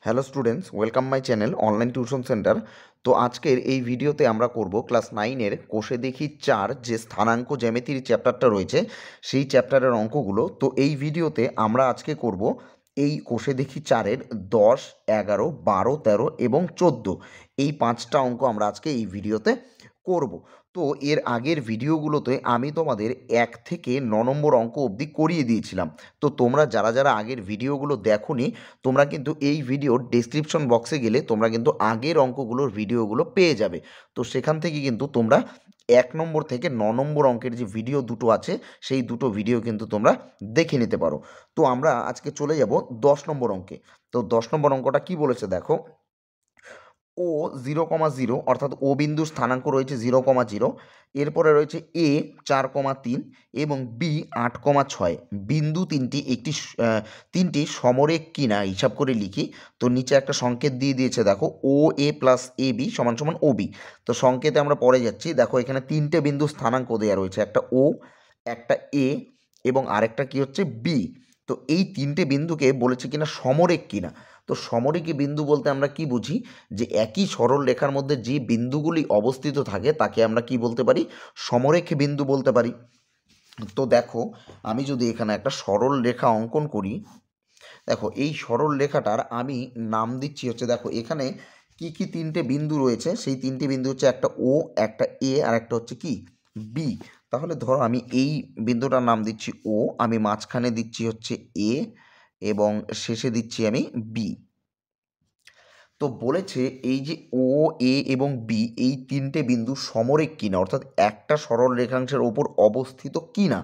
Hello students, welcome my channel online tuition centre. তো আজকের এই ভিডিওতে আমরা করব ক্লাস 9-এর কোষে দেখি 4 যে স্থানাঙ্ক জ্যামিতির চ্যাপ্টারটা রয়েছে সেই চ্যাপ্টারের অঙ্কগুলো। তো এই ভিডিওতে আমরা আজকে করব এই কোষে দেখি 4-এর 10, 11, 12, 13 এবং 14 এই 5টা অঙ্ক আমরা আজকে এই ভিডিওতে করব। তো এর আগের ভিডিওগুলোতে আমি তোমাদের 1 থেকে 9 নম্বর অঙ্ক অবধি করিয়ে দিয়েছিলাম। তো তোমরা যারা যারা আগের ভিডিওগুলো দেখোনি তোমরা কিন্তু এই ভিডিওর ডেসক্রিপশন বক্সে গেলে তোমরা কিন্তু আগের অঙ্কগুলোর ভিডিওগুলো পেয়ে যাবে। তো সেখান থেকে কিন্তু তোমরা 1 নম্বর থেকে 9 নম্বর অঙ্কের যে ভিডিও দুটো আছে সেই দুটো ভিডিও কিন্তু তোমরা দেখে নিতে পারো। তো আমরা আজকে চলে যাব 10 নম্বর অঙ্কে। তো 10 নম্বর অঙ্কটা কি বলেছে দেখো, ও 0,0 অর্থাৎ ও বিন্দুর স্থানাঙ্ক রয়েছে 0,0, এরপরে রয়েছে এ 4,3 এবং বি 8,6। বিন্দু তিনটি সমরেখ কিনা হিসাব করে লিখি। তো নিচে একটা সংকেত দিয়ে দিয়েছে দেখো, ও এ প্লাস এ বি সমান সমান ও বি। তো সংকেতে আমরা পরে যাচ্ছি। দেখো এখানে তিনটে বিন্দু স্থানাঙ্ক দেওয়া রয়েছে, একটা ও, একটা এ এবং আরেকটা কি হচ্ছে বি। তো এই তিনটে বিন্দুকে বলেছে কিনা সমরেখ কিনা। তো সমরেখী বিন্দু বলতে আমরা কি বুঝি, যে একই সরল রেখার মধ্যে যে বিন্দুগুলি অবস্থিত থাকে তাকে আমরা কি বলতে পারি, সমরেখী বিন্দু বলতে পারি। তো দেখো আমি যদি এখানে একটা সরল রেখা অঙ্কন করি, দেখো এই সরল রেখাটার আমি নাম দিচ্ছি হচ্ছে, দেখো এখানে কি কি তিনটে বিন্দু রয়েছে, সেই তিনটে বিন্দু হচ্ছে একটা ও, একটা এ আর একটা হচ্ছে কি বি। তাহলে ধরো আমি এই বিন্দুটার নাম দিচ্ছি ও, আমি মাঝখানে দিচ্ছি হচ্ছে এ এবং শেষে দিচ্ছি আমি বি। তো বলেছে এই যে ও, এ এবং বি এই তিনটে বিন্দু সমরেখ কিনা, অর্থাৎ একটা সরল রেখাংশের ওপর অবস্থিত কিনা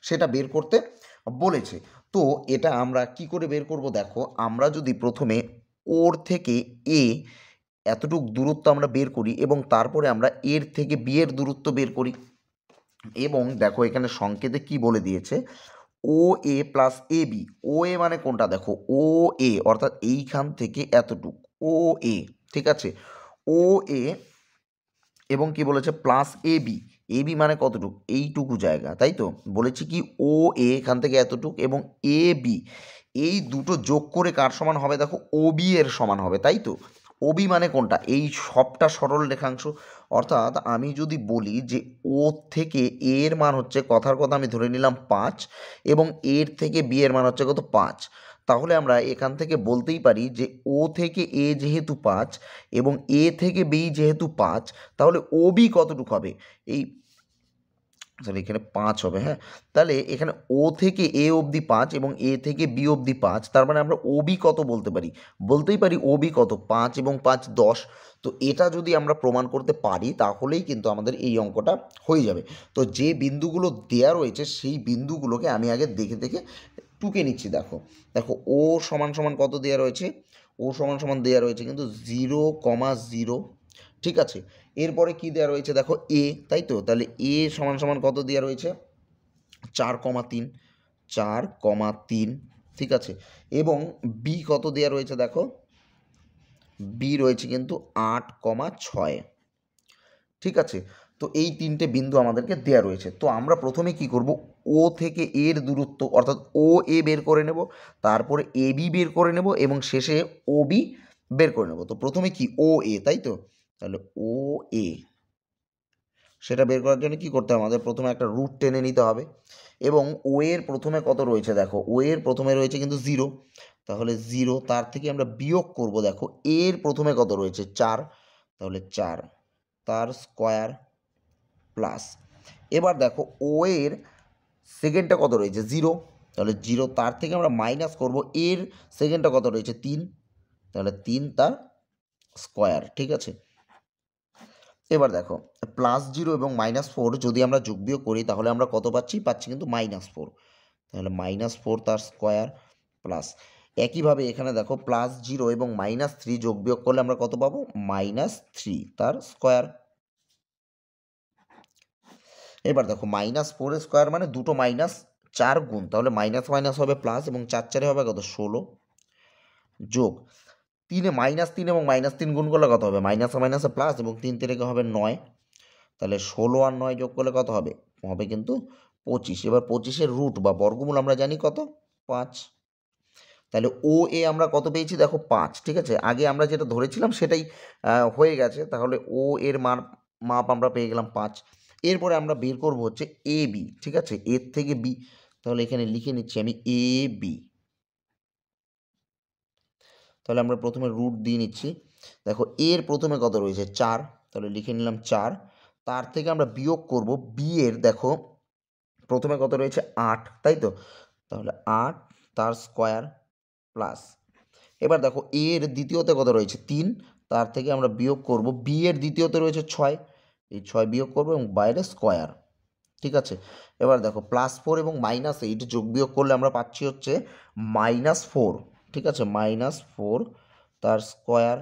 সেটা বের করতে বলেছে। তো এটা আমরা কি করে বের করব, দেখো আমরা যদি প্রথমে ওর থেকে এ এতটুক দূরত্ব আমরা বের করি এবং তারপরে আমরা এর থেকে বি এর দূরত্ব বের করি, এবং দেখো এখানে সংকেতে কি বলে দিয়েছে, ও এ প্লাস এ বি। ও এ মানে কোনটা, দেখো ও এ অর্থাৎ এইখান থেকে এতটুক ও এ, ঠিক আছে, ও এ এবং কি বলেছে plus A B. A B মানে কতটুক, এইটুকু জায়গা, তাই তো বলেছি কি ও এ এখান থেকে এতটুক এবং এ বি এই দুটো যোগ করে কার সমান হবে, দেখো ও বি এর সমান হবে, তাই তো। ও বি মানে কোনটা, এই সবটা সরল রেখাংশ। অর্থাৎ আমি যদি বলি যে ও থেকে এ এর মান হচ্ছে, কথার কথা আমি ধরে নিলাম 5 এবং এর থেকে বি এর মান হচ্ছে কত 5, তাহলে আমরা এখান থেকে বলতেই পারি যে ও থেকে এ যেহেতু 5 এবং এ থেকে বি যেহেতু 5, তাহলে ও বি কতটুকু হবে, এই সরি এখানে 5 হবে, হ্যাঁ। তাহলে এখানে ও থেকে এ অবধি 5 এবং এ থেকে বি অবধি 5, তার মানে আমরা ও বি কত বলতে পারি, বলতেই পারি ও বি কত 5 এবং 5 10। তো এটা যদি আমরা প্রমাণ করতে পারি তাহলেই কিন্তু আমাদের এই অঙ্কটা হয়ে যাবে। তো যে বিন্দুগুলো দেয়া রয়েছে সেই বিন্দুগুলোকে আমি আগে দেখে দেখে টুকে নিচ্ছি। দেখো দেখো ও সমান সমান কত দেওয়া রয়েছে, ও সমান সমান দেওয়া রয়েছে কিন্তু 0,0, ঠিক আছে। এরপরে কি দেওয়া রয়েছে দেখো এ, তাই তো, তাহলে এ সমান সমান কত দেওয়া রয়েছে 4,3, 4,3, ঠিক আছে। এবং বি কত দেওয়া রয়েছে দেখো, বি রয়েছে কিন্তু 8,6, ঠিক আছে। তো এই তিনটে বিন্দু আমাদেরকে দেওয়া রয়েছে। তো আমরা প্রথমে কি করব, ও থেকে এর দূরত্ব অর্থাৎ ও এ বের করে নেব, তারপরে এ বি বের করে নেব এবং শেষে ও বি বের করে নেব। তো প্রথমে কি ও এ, তাই তো, তাহলে ও এ সেটা বের করার জন্য কি করতে হবে, আমাদের প্রথমে একটা রুট টেনে নিতে হবে। এবং ও এর প্রথমে কত রয়েছে দেখো, ও এর প্রথমে রয়েছে কিন্তু 0, তাহলে 0 তার থেকে আমরা বিয়োগ করব, দেখো এর প্রথমে কত রয়েছে 4, তাহলে 4 তার স্কোয়ার প্লাস, এবার দেখো ও এর সেকেন্ডটা কত রয়েছে 0, তাহলে 0 তার থেকে আমরা মাইনাস করব, এর সেকেন্ডটা কত রয়েছে 3, তাহলে 3 তার স্কোয়ার, ঠিক আছে। এবার দেখো +0 এবং -4 যদি আমরা যোগ বিয়োগ করি তাহলে আমরা কত পাচ্ছি, পাচ্ছি কিন্তু -4, তাহলে -4 তার স্কোয়ার প্লাস, একইভাবে এখানে দেখো +0 এবং -3 যোগ বিয়োগ করলে আমরা কত পাবো, -3 তার স্কোয়ার। এবার দেখো -4 এর স্কোয়ার মানে দুটো মাইনাস 4 গুণ, তাহলে মাইনাস মাইনাস হবে প্লাস এবং 4 4 হবে কত 16, যোগ 3 -3 এবং -3 গুণ করলে কত হবে, মাইনাসে মাইনাসে প্লাস এবং 3 3 হবে 9, তাহলে 16 আর 9 যোগ করলে কত হবে, হবে কিন্তু 25। এবার 25-এর রুট বা বর্গমূল আমরা জানি কত 5, তাহলে ও এ আমরা কত পেয়েছি দেখো 5, ঠিক আছে। আগে আমরা যেটা ধরেছিলাম সেটাই হয়ে গেছে, তাহলে ও এর মাপ আমরা পেয়ে গেলাম 5। এরপরে আমরা বের করব হচ্ছে এ বি, ঠিক আছে, এর থেকে বি। তাহলে এখানে লিখে নিচ্ছি আমি এ বি। তাহলে আমরা প্রথমে রুট দিয়ে নিচ্ছি। দেখো এর প্রথমে কত রয়েছে 4, তাহলে লিখে নিলাম 4। তার থেকে আমরা বিয়োগ করব বি এর, দেখো প্রথমে কত রয়েছে 8, তাই তো, তাহলে 8 তার স্কোয়ার প্লাস, এবার দেখো এর দ্বিতীয়তে কত রয়েছে 3, তার থেকে আমরা বিয়োগ করব বি এর দ্বিতীয়তে রয়েছে 6, এই 6 বিয়োগ করবো এবং বাইরে স্কোয়ার, ঠিক আছে। এবার দেখো +4 এবং -8 যোগ বিয়োগ করলে আমরা পাচ্ছি হচ্ছে -4, ঠিক আছে, -4 তার স্কোয়ার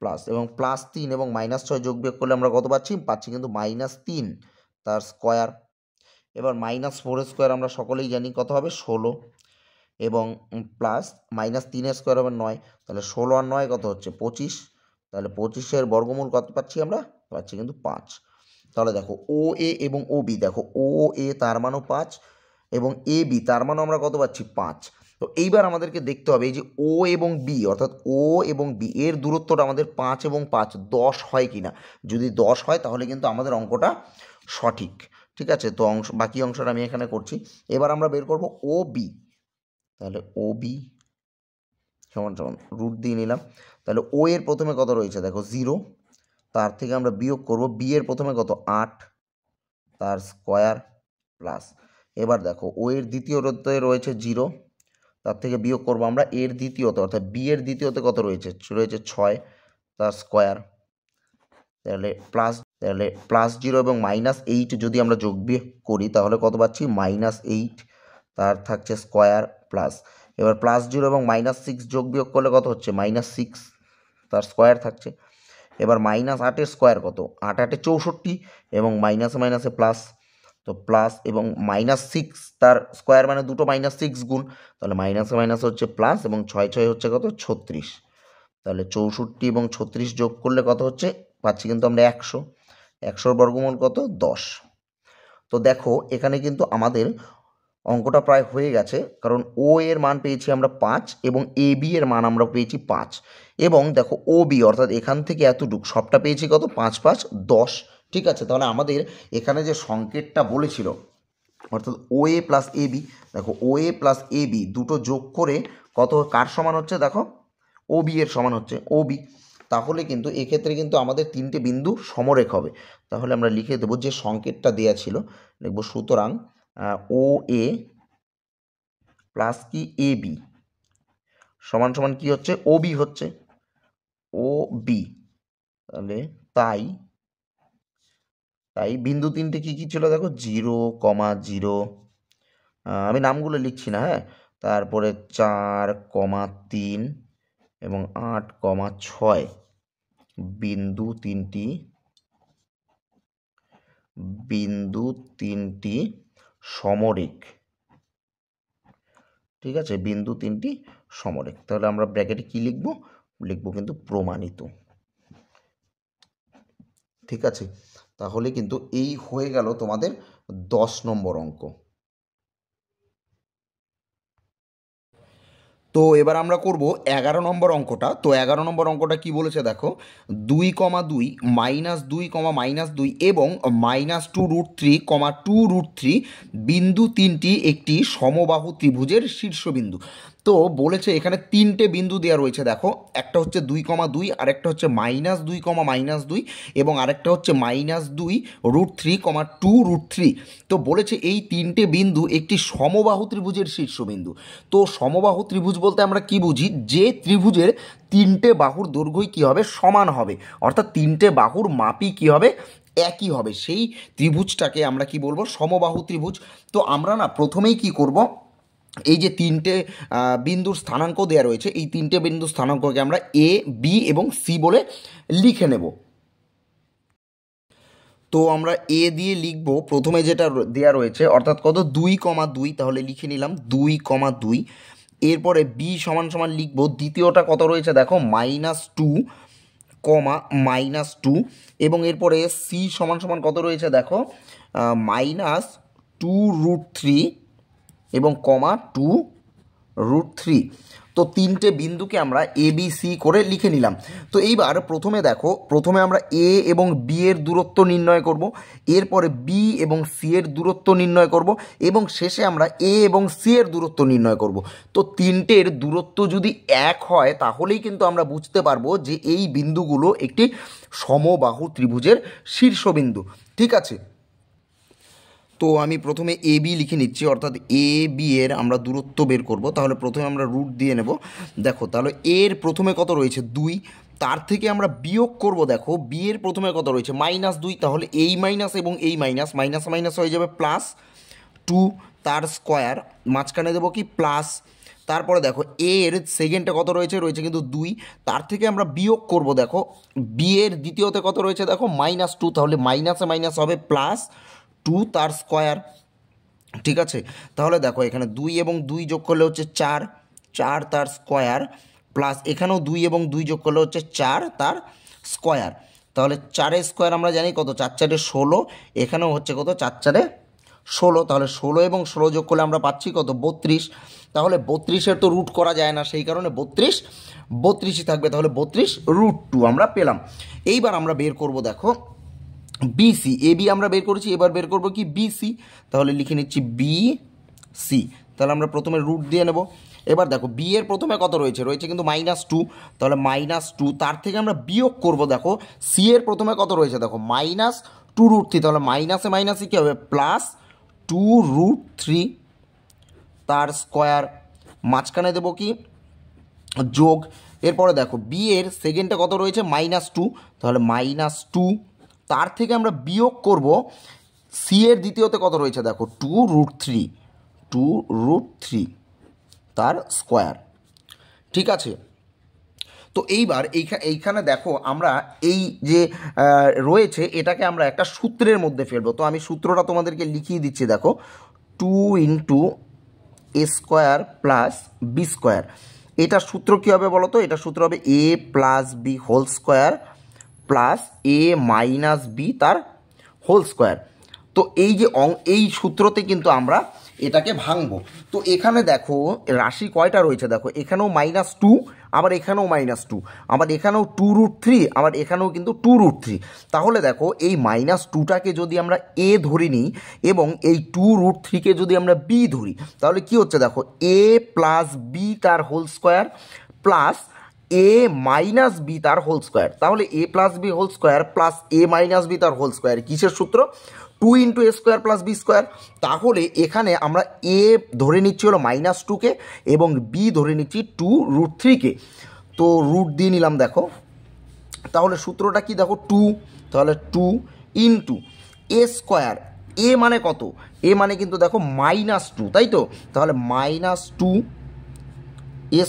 প্লাস, এবং +3 এবং -6 যোগ বিয়োগ করলে আমরা কত পাচ্ছি কিন্তু -3 তার স্কোয়ার। এবার -4 স্কোয়ার আমরা সকলেই জানি কত হবে 16, এবং প্লাস -3 স্কোয়ার হবে 9, তাহলে 16 আর 9 কত হচ্ছে 25, তাহলে 25-এর বর্গমূল কত পাচ্ছি আমরা পাচ্ছি কিন্তু 5। তাহলে দেখো ও এ এবং ও বি, দেখো ও এ তার মানও 5 এবং এ বি তার মানও আমরা কত পাচ্ছি 5। তো এইবার আমাদেরকে দেখতে হবে এই যে ও এবং বি, অর্থাৎ ও এবং বি এর দূরত্বটা আমাদের 5 এবং 5 10 হয় কিনা। যদি 10 হয় তাহলে কিন্তু আমাদের অঙ্কটা সঠিক, ঠিক আছে। তো বাকি অংশটা আমি এখানে করছি। এবার আমরা বের করব ও বি, তাহলে ও বি সমান সমান রুট দিয়ে নিলাম। তাহলে ও এর প্রথমে কত রয়েছে দেখো 0, তার থেকে আমরা বিয়োগ করব বি এর প্রথমে কত 8 তার স্কোয়ার প্লাস, এবার দেখো ও এর দ্বিতীয়তে রয়েছে 0, তার থেকে বিয়োগ করব আমরা এর দ্বিতীয়তে, অর্থাৎ বি এর দ্বিতীয়তে কত রয়েছে 6 তার স্কোয়ার, তাহলে +0 এবং -8 যদি আমরা যোগ বিয়োগ করি তাহলে কত পাচ্ছি -8 তার থাকছে স্কোয়ার প্লাস, এবার +0 এবং -6 যোগ বিয়োগ করলে কত হচ্ছে -6 তার স্কোয়ার থাকছে। এবার -8-এর স্কোয়ার কত, 8-8 64, এবং মাইনাসে মাইনাসে প্লাস, তো প্লাস এবং -6 তার স্কোয়ার মানে দুটো -6 গুণ, তাহলে মাইনাসে মাইনাসে হচ্ছে প্লাস, এবং 6 হচ্ছে কত 36, তাহলে 64 এবং 36 যোগ করলে কত হচ্ছে পাচ্ছি কিন্তু আমরা 100, 100-র বর্গমূল কত 10। তো দেখো এখানে কিন্তু আমাদের অঙ্কটা প্রায় হয়ে গেছে, কারণ ও এর মান পেয়েছি আমরা 5 এবং এ বি এর মান আমরা পেয়েছি 5, এবং দেখো ও বি অর্থাৎ এখান থেকে এতটুক সবটা পেয়েছি কত 5 5 10, ঠিক আছে। তাহলে আমাদের এখানে যে সংকেতটা বলেছিল অর্থাৎ ও এ প্লাস এ বি, দেখো ও এ প্লাস এ বি দুটো যোগ করে কত কার সমান হচ্ছে দেখো ও বি এর সমান হচ্ছে ও বি, তাহলে কিন্তু এক্ষেত্রে কিন্তু আমাদের তিনটে বিন্দু সমরেখ হবে। তাহলে আমরা লিখে দেবো যে সংকেতটা দেওয়া ছিল, লিখব সুতরাং ও এ প্লাস কি এ বি সমান সমান কি হচ্ছে ও বি হচ্ছে ও বি, তাহলে তাই বিন্দু তিনটে কি কি ছিল দেখো 0,0, আমি নামগুলো লিখছি না, হ্যাঁ, তারপরে 4,3 এবং 8,6 বিন্দু তিনটি সমরেখ, ঠিক আছে, বিন্দু তিনটি সমরেখ। তাহলে আমরা ব্র্যাকেটে কি লিখবো কিন্তু প্রমাণিত, ঠিক আছে। তাহলে কিন্তু এই হয়ে গেল তোমাদের 10 নম্বর অঙ্ক। তো এবার আমরা করব 11 নম্বর অঙ্কটা। তো 11 নম্বর অঙ্কটা কি বলেছে দেখো, 2,2 -2, -2 এবং -2√3, 2√3 বিন্দু তিনটি একটি সমবাহু ত্রিভুজের শীর্ষবিন্দু। তো বলেছে এখানে তিনটে বিন্দু দেওয়া রয়েছে দেখো, একটা হচ্ছে 2,2, আরেকটা হচ্ছে -2, -2 এবং আরেকটা হচ্ছে -2√3, 2√3। তো বলেছে এই তিনটে বিন্দু একটি সমবাহু ত্রিভুজের শীর্ষবিন্দু। তো সমবাহু ত্রিভুজ বলতে আমরা কি বুঝি, যে ত্রিভুজের তিনটে বাহুর দৈর্ঘ্যই কী হবে সমান হবে, অর্থাৎ তিনটে বাহুর মাপই কী হবে একই হবে, সেই ত্রিভুজটাকে আমরা কি বলবো সমবাহু ত্রিভুজ। তো আমরা না প্রথমেই কি করব, এই যে তিনটে বিন্দুর স্থানাঙ্ক দেওয়া রয়েছে এই তিনটে বিন্দুর স্থানাঙ্ককে আমরা এ বি এবং সি বলে লিখে নেব। তো আমরা এ দিয়ে লিখব প্রথমে যেটা দেওয়া রয়েছে অর্থাৎ কত 2,2, তাহলে লিখে নিলাম 2,2। এরপরে বি সমান সমান লিখব দ্বিতীয়টা কত রয়েছে দেখো -2, -2, এবং এরপরে সি সমান সমান কত রয়েছে দেখো -2√3 এবং 2√3। তো তিনটে বিন্দুকে আমরা এ বি সি করে লিখে নিলাম। তো এইবার প্রথমে দেখো, প্রথমে আমরা এ এবং বি এর দূরত্ব নির্ণয় করব, এরপরে বি এবং সি এর দূরত্ব নির্ণয় করব, এবং শেষে আমরা এ এবং সি এর দূরত্ব নির্ণয় করব। তো তিনটের দূরত্ব যদি এক হয় তাহলেই কিন্তু আমরা বুঝতে পারবো যে এই বিন্দুগুলো একটি সমবাহু ত্রিভুজের শীর্ষবিন্দু। ঠিক আছে, তো আমি প্রথমে এ বি লিখে নিচ্ছি, অর্থাৎ এ বি এর আমরা দূরত্ব বের করব। তাহলে প্রথমে আমরা রুট দিয়ে নেব। দেখো তাহলে এর প্রথমে কত রয়েছে 2, তার থেকে আমরা বিয়োগ করব। দেখো বি এর প্রথমে কত রয়েছে -2, তাহলে এই মাইনাস এবং এই মাইনাস মাইনাস মাইনাস হয়ে যাবে +2 তার স্কোয়ার, মাঝখানে দেবো কি প্লাস। তারপরে দেখো এর সেকেন্ডে কত রয়েছে, রয়েছে কিন্তু 2, তার থেকে আমরা বিয়োগ করব। দেখো বি এর দ্বিতীয়তে কত রয়েছে, দেখো -2, তাহলে মাইনাসে মাইনাস হবে +2 তার স্কোয়ার। ঠিক আছে, তাহলে দেখো এখানে 2 এবং 2 যোগ করলে হচ্ছে 4, 4 তার স্কোয়ার, প্লাস এখানেও 2 এবং 2 যোগ করলে হচ্ছে 4 তার স্কোয়ার। তাহলে 4 স্কোয়ার আমরা জানি কত, 4 4 16, এখানেও হচ্ছে কত 4 4 16, তাহলে 16 এবং 16 যোগ করলে আমরা পাচ্ছি কত 32। তাহলে 32-এর তো রুট করা যায় না, সেই কারণে 32ই থাকবে। তাহলে 32√2 আমরা পেলাম। এইবার আমরা বের করব, দেখো বিসি, এ বি আমরা বের করেছি, এবার বের করব কি বিসি। তাহলে লিখে নিচ্ছি বিসি। তাহলে আমরা প্রথমে রুট দিয়ে নেব। এবার দেখো বি এর প্রথমে কত রয়েছে, রয়েছে কিন্তু -2, তাহলে -2 তার থেকে আমরা বিয়োগ করব। দেখো সি এর প্রথমে কত রয়েছে, দেখো -2√3, তাহলে মাইনাসে মাইনাসে কী হবে +2√3 তার স্কোয়ার, মাঝখানে দেবো কি যোগ। এরপরে দেখো বি এর সেকেন্ডে কত রয়েছে -2, তাহলে -2 তার থেকে আমরা বিয়োগ করব। সি এর দ্বিতীয়তে কত রয়েছে, দেখো 2√3 তার স্কোয়ার। ঠিক আছে, তো এইবার এইখানে দেখো আমরা এই যে রয়েছে এটাকে আমরা একটা সূত্রের মধ্যে ফেলবো। তো আমি সূত্রটা তোমাদেরকে লিখিয়ে দিচ্ছি। দেখো 2 × a² + b², এটার সূত্র কী হবে বলো তো? এটার সূত্র হবে a + b² plus a - b তার হোল স্কোয়ার। তো এই যে এই সূত্রতে কিন্তু আমরা এটাকে ভাঙবো। তো এখানে দেখো রাশি কয়টা রয়েছে, দেখো এখানেও -2, আবার এখানেও -2, আবার এখানেও 2√3, আবার এখানেও কিন্তু 2√3। তাহলে দেখো এই -2টাকে যদি আমরা a ধরে নিই এবং এই 2√3কে যদি আমরা b ধরি, তাহলে কি হচ্ছে দেখো a + b তার whole square plus a - b তার হোল স্কোয়ার। তাহলে a + b whole square plus a - b তার হোল স্কোয়ার কিসের সূত্র? 2 × a² + b²। তাহলে এখানে আমরা a ধরে নিচ্ছি হলো -2কে এবং b ধরে নিচ্ছি 2√3কে। তো রুট দিয়ে নিলাম। দেখো তাহলে সূত্রটা কি, দেখো 2, তাহলে 2 × a²। a মানে কত? a মানে কিন্তু দেখো -2, তাই তো? তাহলে -2 a²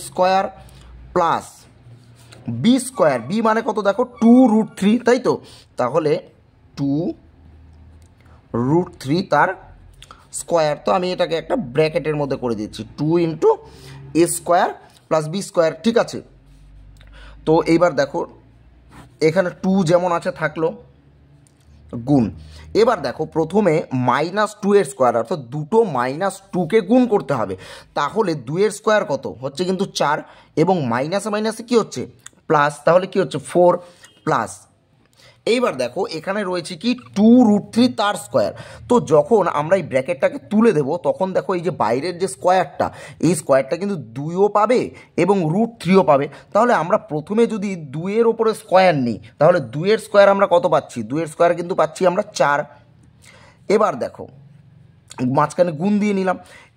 প্লাস b², b মানে কত দেখো 2√3, তাই তো? তাহলে 2√3 তার স্কোয়ার। তো আমি এটাকে একটা ব্র্যাকেটের মধ্যে করে দিচ্ছি, 2 × a² + b²। ঠিক আছে, তো এইবার দেখো এখানে 2 যেমন আছে থাকলো, গুণ। এবার দেখো প্রথমে -2 এর স্কোয়ার, অর্থাৎ দুটো -2কে গুণ করতে হবে। তাহলে 2 এর স্কোয়ার কত হচ্ছে কিন্তু 4, এবং মাইনাসে মাইনাসে কী হচ্ছে প্লাস, তাহলে কি হচ্ছে 4 প্লাস। এইবার দেখো এখানে রয়েছে কি 2√3 তার স্কোয়ার। তো যখন আমরা এই ব্র্যাকেটটাকে তুলে দেব তখন দেখো এই যে বাইরের যে স্কোয়ারটা, এই স্কোয়ারটা কিন্তু 2ও পাবে এবং √3ও পাবে। তাহলে আমরা প্রথমে যদি 2 এর ওপরে স্কোয়ার নিই, তাহলে 2 এর স্কোয়ার আমরা কত পাচ্ছি? 2 এর স্কোয়ার কিন্তু পাচ্ছি আমরা 4। এবার দেখো মাঝখানে গুণ দিয়ে নিলাম।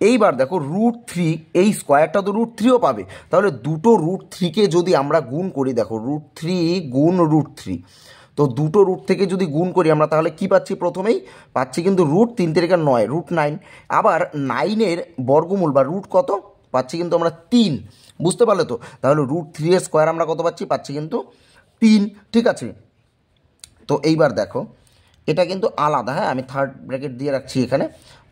এইবার দেখো √3, এই স্কোয়ারটা তো √3ও পাবে। তাহলে দুটো √3কে যদি আমরা গুণ করি, দেখো √3 গুণ √3, তো দুটো রুট থেকে যদি গুণ করি আমরা, তাহলে কি পাচ্ছি? প্রথমেই পাচ্ছি কিন্তু √3 × 9, √9। আবার 9-এর বর্গমূল বা রুট কত পাচ্ছি? কিন্তু আমরা 3। বুঝতে পারলে তো? তাহলে √3 এর স্কোয়ার আমরা কত পাচ্ছি? পাচ্ছি কিন্তু 3। ঠিক আছে, তো এইবার দেখো এটা কিন্তু আলাদা, হ্যাঁ আমি থার্ড ব্র্যাকেট দিয়ে রাখছি এখানে।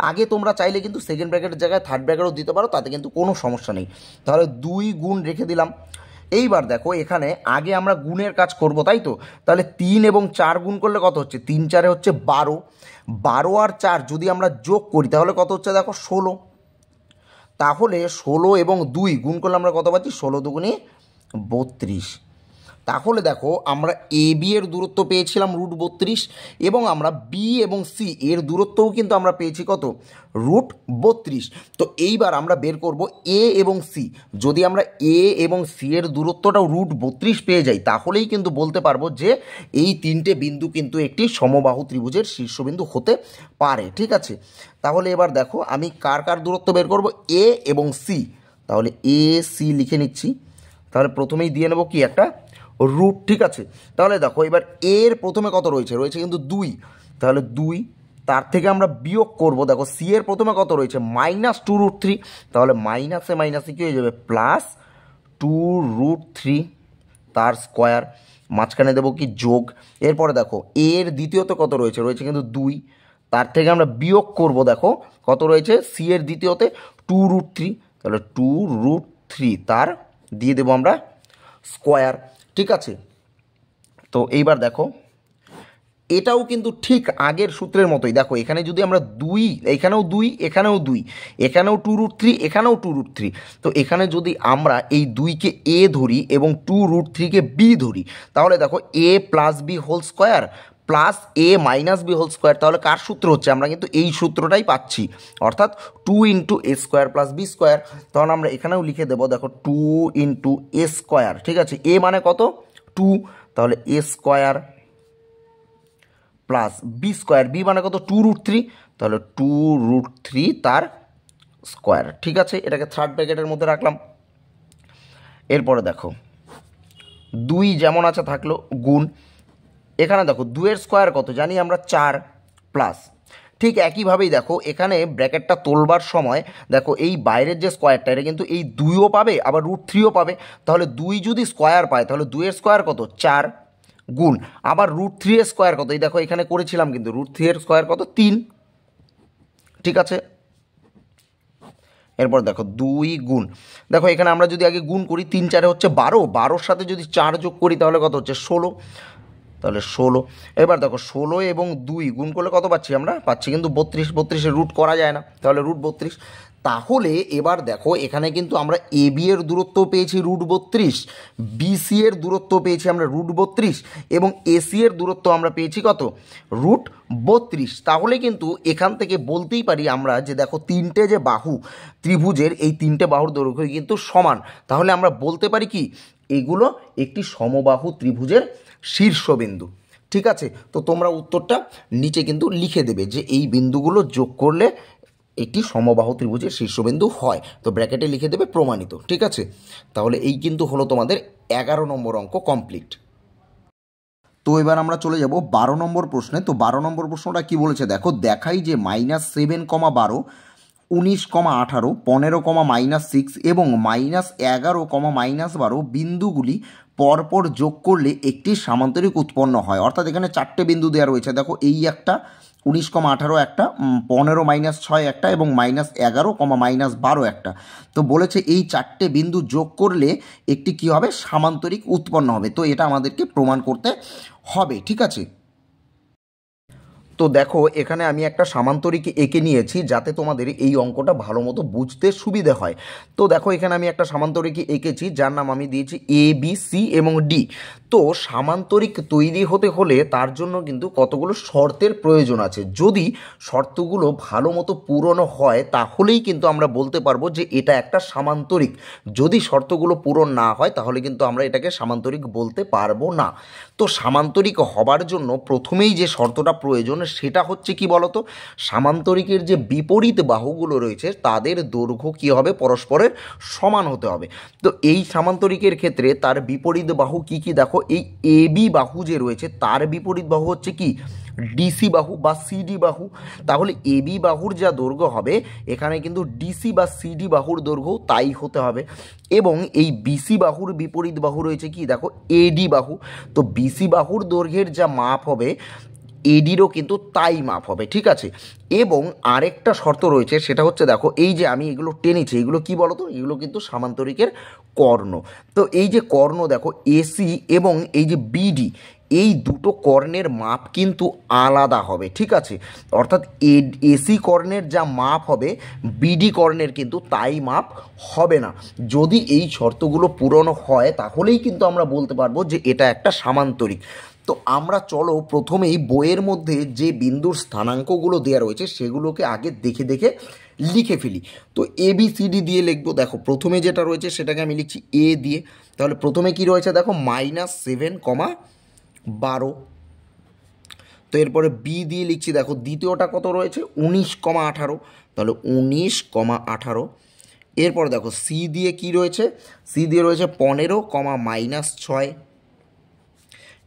আগে তোমরা চাইলে কিন্তু সেকেন্ড ব্র্যাকেটের জায়গায় থার্ড ব্র্যাকেটও দিতে পারো, তাতে কিন্তু কোনো সমস্যা নেই। তাহলে 2 গুণ রেখে দিলাম। এইবার দেখো এখানে আগে আমরা গুণের কাজ করব, তাই তো? তাহলে 3 এবং 4 গুণ করলে কত হচ্ছে? 3 4 হচ্ছে 12, 12 আর 4 যদি আমরা যোগ করি তাহলে কত হচ্ছে? দেখো 16। তাহলে 16 এবং 2 গুণ করলে আমরা কত পাচ্ছি? 16 দুগুণে 32। তাহলে দেখো আমরা এ বি এর দূরত্ব পেয়েছিলাম √32 এবং আমরা বি এবং সি এর দূরত্বও কিন্তু আমরা পেয়েছি কত? √32। তো এইবার আমরা বের করব এ এবং সি। যদি আমরা এ এবং সি এর দূরত্বটাও √32 পেয়ে যাই তাহলেই কিন্তু বলতে পারবো যে এই তিনটে বিন্দু কিন্তু একটি সমবাহু ত্রিভুজের শীর্ষবিন্দু হতে পারে। ঠিক আছে, তাহলে এবার দেখো আমি কার কার দূরত্ব বের করব? এ এবং সি। তাহলে এ সি লিখে নিচ্ছি। তাহলে প্রথমেই দিয়ে নেব কি একটা রুট। ঠিক আছে, তাহলে দেখো এবার এর প্রথমে কত রয়েছে? রয়েছে কিন্তু 2। তাহলে 2 তার থেকে আমরা বিয়োগ করব। দেখো সি এর প্রথমে কত রয়েছে? -2√3। তাহলে মাইনাসে মাইনাসে কী হয়ে যাবে? +2√3 তার স্কোয়ার। মাঝখানে দেবো কি? যোগ। এরপরে দেখো এর দ্বিতীয়তে কত রয়েছে? রয়েছে কিন্তু 2। তার থেকে আমরা বিয়োগ করব। দেখো কত রয়েছে সি এর দ্বিতীয়তে? 2√3। তাহলে 2√3 তার দিয়ে দেবো আমরা স্কোয়ার। ঠিক আছে, তো এইবার দেখো এটাও কিন্তু ঠিক আগের সূত্রের মতোই। দেখো এখানে যদি আমরা 2, এখানেও 2, এখানেও 2, এখানেও 2√3, এখানেও 2√3। তো এখানে যদি আমরা এই 2কে এ ধরি এবং 2√3কে বি ধরি তাহলে দেখো A plus B whole square plus A minus B whole square. তাহলে কার সূত্র হচ্ছে? আমরা কিন্তু এই সূত্রটাই পাচ্ছি, অর্থাৎ 2 × a² + b²। তখন আমরা এখানেও লিখে দেবো দেখো 2 × a²। ঠিক আছে, এ মানে কত? 2। তাহলে a² প্লাস b²। বি মানে কত? 2√3। তাহলে 2√3 তার স্কোয়ার। ঠিক আছে, এটাকে থার্ড ব্র্যাকেটের মধ্যে রাখলাম। এরপরে দেখো 2 যেমন আছে থাকলো, গুণ। এখানে দেখো 2 এর স্কোয়ার কত? জানি আমরা 4 প্লাস। ঠিক একইভাবেই দেখো এখানে ব্র্যাকেটটা তোলবার সময় দেখো এই বাইরের যে স্কোয়ারটা এটা কিন্তু এই 2ও পাবে আবার √3ও পাবে। তাহলে 2 যদি স্কোয়ার পায় তাহলে 2 এর স্কোয়ার কত? 4 গুণ আবার √3 এর স্কোয়ার কত? এই দেখো এখানে করেছিলাম কিন্তু √3 এর স্কোয়ার কত? 3। ঠিক আছে, এরপর দেখো 2 গুণ। দেখো এখানে আমরা যদি আগে গুণ করি 3 4 হচ্ছে 12, 12-র সাথে যদি 4 যোগ করি তাহলে কত হচ্ছে? 16। তাহলে 16। এবার দেখো 16 এবং 2 গুণ করলে কত পাচ্ছি? আমরা পাচ্ছি কিন্তু 32। 32-এর রুট করা যায় না, তাহলে √32। তাহলে এবার দেখো এখানে কিন্তু আমরা এ বি এর দূরত্ব পেয়েছি √32, বি সি এর দূরত্ব পেয়েছি আমরা √32 এবং এসি এর দূরত্ব আমরা পেয়েছি কত? √32। তাহলে কিন্তু এখান থেকে বলতেই পারি আমরা যে দেখো তিনটে যে বাহু ত্রিভুজের, এই তিনটে বাহুর দৈর্ঘ্য কিন্তু সমান। তাহলে আমরা বলতে পারি কি? এগুলো একটি সমবাহু ত্রিভুজের শীর্ষবিন্দু। ঠিক আছে, তো তোমরা উত্তরটা নিচে কিন্তু লিখে দেবে যে এই বিন্দুগুলো যোগ করলে একটি সমবাহু ত্রিভুজের শীর্ষবিন্দু হয়। তো ব্র্যাকেটে লিখে দেবে প্রমাণিত। ঠিক আছে, তাহলে এই কিন্তু হলো তোমাদের 11 নম্বর অঙ্ক কমপ্লিট। তো এবার আমরা চলে যাব 12 নম্বর প্রশ্নে। তো 12 নম্বর প্রশ্নটা কি বলেছে দেখো, দেখাই যে -7, 12, 19, 18, 15, -6 এবং -11, -12 বিন্দুগুলি পরপর যোগ করলে একটি সামান্তরিক উৎপন্ন হয়। অর্থাৎ এখানে 4টে বিন্দু দেওয়া রয়েছে। দেখো এই একটা, 19, 18 একটা, 15, -6 একটা এবং -11, -12 একটা। তো বলেছে এই 4টে বিন্দু যোগ করলে একটি কী হবে? সামান্তরিক উৎপন্ন হবে। তো এটা আমাদেরকে প্রমাণ করতে হবে। ঠিক আছে, তো দেখো এখানে আমি একটা সামান্তরিক এঁকে নিয়েছি যাতে তোমাদের এই অঙ্কটা ভালো মতো বুঝতে সুবিধে হয়। তো দেখো এখানে আমি একটা সামান্তরিক এঁকেছি যার নাম আমি দিয়েছি এ বি সি এবং ডি। তো সামান্তরিক তৈরি হতে হলে তার জন্য কিন্তু কতগুলো শর্তের প্রয়োজন আছে। যদি শর্তগুলো ভালো মতো পূরণ হয় তাহলেই কিন্তু আমরা বলতে পারবো যে এটা একটা সামান্তরিক। যদি শর্তগুলো পূরণ না হয় তাহলে কিন্তু আমরা এটাকে সামান্তরিক বলতে পারবো না। তো সামান্তরিক হবার জন্য প্রথমেই যে শর্তটা প্রয়োজন সেটা হচ্ছে কি বলতো? সামান্তরিকের যে বিপরীত বাহুগুলো রয়েছে তাদের দৈর্ঘ্য কী হবে? পরস্পরের সমান হতে হবে। তো এই সামান্তরিকের ক্ষেত্রে তার বিপরীত বাহু কি কি? দেখো এই এ বি বাহু যে রয়েছে তার বিপরীত বাহু হচ্ছে কি? ডিসি বাহু বা সিডি বাহু। তাহলে এ বি বাহুর যা দৈর্ঘ্য হবে এখানে কিন্তু ডিসি বা সিডি বাহুর দৈর্ঘ্য তাই হতে হবে। এবং এই বিসি বাহুর বিপরীত বাহু রয়েছে কি? দেখো এডি বাহু। তো বিসি বাহুর দৈর্ঘ্যের যা মাপ হবে এডিরও কিন্তু তাই মাপ হবে। ঠিক আছে, এবং আরেকটা শর্ত রয়েছে সেটা হচ্ছে দেখো এই যে আমি এগুলো টেনেছি এগুলো কি বলতো? এগুলো কিন্তু সামান্তরিকের কর্ণ। তো এই যে কর্ণ দেখো এসি এবং এই যে বিডি, এই দুটো কর্ণের মাপ কিন্তু আলাদা হবে, ঠিক আছে। অর্থাৎ এসি কর্ণের যা মাপ হবে বিডি কর্ণের কিন্তু তাই মাপ হবে না। যদি এই শর্তগুলো পূরণ হয় তাহলেই কিন্তু আমরা বলতে পারবো যে এটা একটা সামান্তরিক। তো আমরা চলো প্রথমেই বইয়ের মধ্যে যে বিন্দুর স্থানাঙ্কগুলো দেওয়া রয়েছে সেগুলোকে আগে দেখে দেখে লিখে ফেলি। তো ABCD দিয়ে লিখবো। দেখো প্রথমে যেটা রয়েছে সেটাকে আমি লিখছি এ দিয়ে। তাহলে প্রথমে কি রয়েছে দেখো -7,12। তো এরপরে বি দিয়ে লিখছি। দেখো দ্বিতীয়টা কত রয়েছে 19,18। তাহলে 19,18। এরপর দেখো সি দিয়ে কি রয়েছে, সি দিয়ে রয়েছে 15,-6।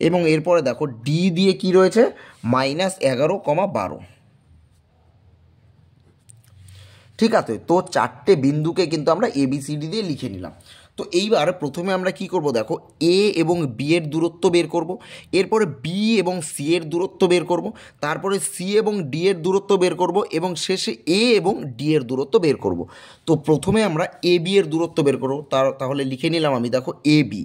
এবং এরপরে দেখো ডি দিয়ে কি রয়েছে -11,12। ঠিক আছে। তো চারটে বিন্দুকে কিন্তু আমরা ABCD দিয়ে লিখে নিলাম। তো এইবার প্রথমে আমরা কি করব দেখো এ এবং বি এর দূরত্ব বের করব, এরপরে বি এবং সি এর দূরত্ব বের করব, তারপরে সি এবং ডি এর দূরত্ব বের করব এবং শেষে এ এবং ডি এর দূরত্ব বের করব। তো প্রথমে আমরা এ বি এর দূরত্ব বের করব। তাহলে লিখে নিলাম আমি দেখো এ বি।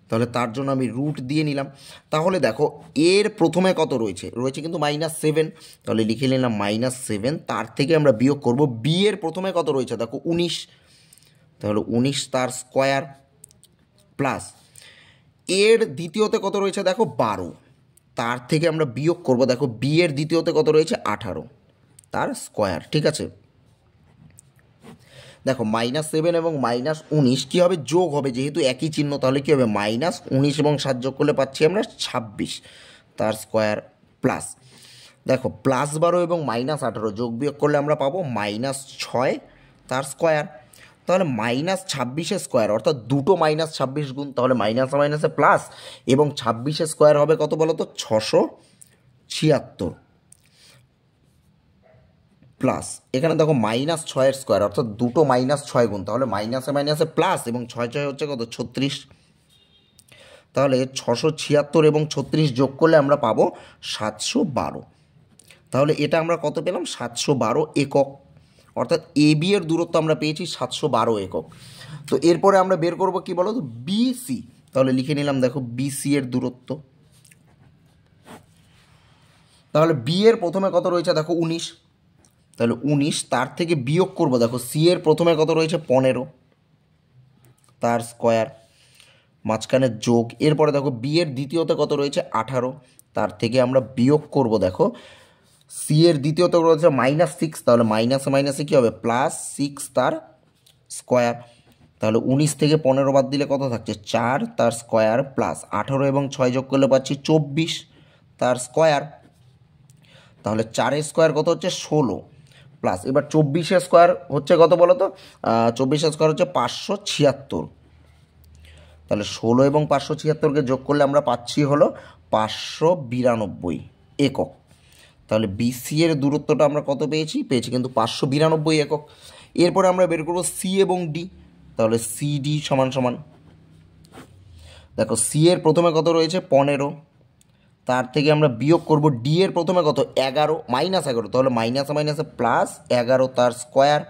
তাহলে তার জন্য আমি রুট দিয়ে নিলাম। তাহলে দেখো এর প্রথমে কত রয়েছে, রয়েছে কিন্তু -7। তাহলে লিখে নিলাম -7। তার থেকে আমরা বিয়োগ করব বি এর প্রথমে কত রয়েছে দেখো 19। তাহলে 19 তার স্কোয়ার প্লাস এর দ্বিতীয়তে কত রয়েছে দেখো 12। তার থেকে আমরা বিয়োগ করব দেখো বি এর দ্বিতীয়তে কত রয়েছে 18 তার স্কোয়ার। ঠিক আছে। দেখো -7 এবং -19 কী হবে, যোগ হবে, যেহেতু একই চিহ্ন তাহলে কী হবে -19 এবং 7 যোগ করলে পাচ্ছি আমরা 26 তার স্কোয়ার প্লাস দেখো +12 এবং -18 যোগ বিয়োগ করলে আমরা পাবো -6 তার স্কোয়ার। তাহলে -26 স্কোয়ার অর্থাৎ দুটো -26 গুণ, তাহলে মাইনাসে মাইনাসে প্লাস এবং 26 স্কোয়ার হবে কত বলো তো 676 প্লাস এখানে দেখো -6 স্কোয়ার অর্থাৎ দুটো -6 গুণ, তাহলে মাইনাসে মাইনাসে প্লাস এবং 6 হচ্ছে কত 36। তাহলে 676 এবং 36 যোগ করলে আমরা পাবো 712। তাহলে এটা আমরা কত পেলাম 712 একক। অর্থাৎ এ বি এর দূরত্ব আমরা পেয়েছি 712 একক। তো এরপরে আমরা বের করব কি বলো তো বিসি। তাহলে লিখে নিলাম দেখো বিসি এর দূরত্ব। তাহলে বি এর প্রথমে কত রয়েছে দেখো 19। তাহলে 19 তার থেকে বিয়োগ করব দেখো সি এর প্রথমে কত রয়েছে 15 তার স্কোয়ার মাঝখানে যোগ। এরপরে দেখো বি এর দ্বিতীয়তে কত রয়েছে 18। তার থেকে আমরা বিয়োগ করব দেখো সি এর দ্বিতীয়তে রয়েছে -6। তাহলে মাইনাসে মাইনাসে কী হবে +6 তার স্কোয়ার। তাহলে 19 থেকে 15 বাদ দিলে কত থাকছে 4 তার স্কোয়ার প্লাস 18 এবং 6 যোগ করলে পাচ্ছি 24 তার স্কোয়ার। তাহলে 4 স্কোয়ার কত হচ্ছে 16 প্লাস এবার 24 স্কোয়ার হচ্ছে কত বলো তো 24 স্কোয়ার হচ্ছে 576। তাহলে 16 এবং 576কে যোগ করলে আমরা পাচ্ছি হলো 592 একক। তাহলে বিসি এর দূরত্বটা আমরা কত পেয়েছি কিন্তু 592 একক। এরপরে আমরা বের করব সি এবং ডি। তাহলে সিডি সমান সমান দেখো সি এর প্রথমে কত রয়েছে 15। তার থেকে আমরা বিয়োগ করব ডি এর প্রথমে কত 11 -11। তাহলে মাইনাসে মাইনাসে +11 তার স্কোয়ার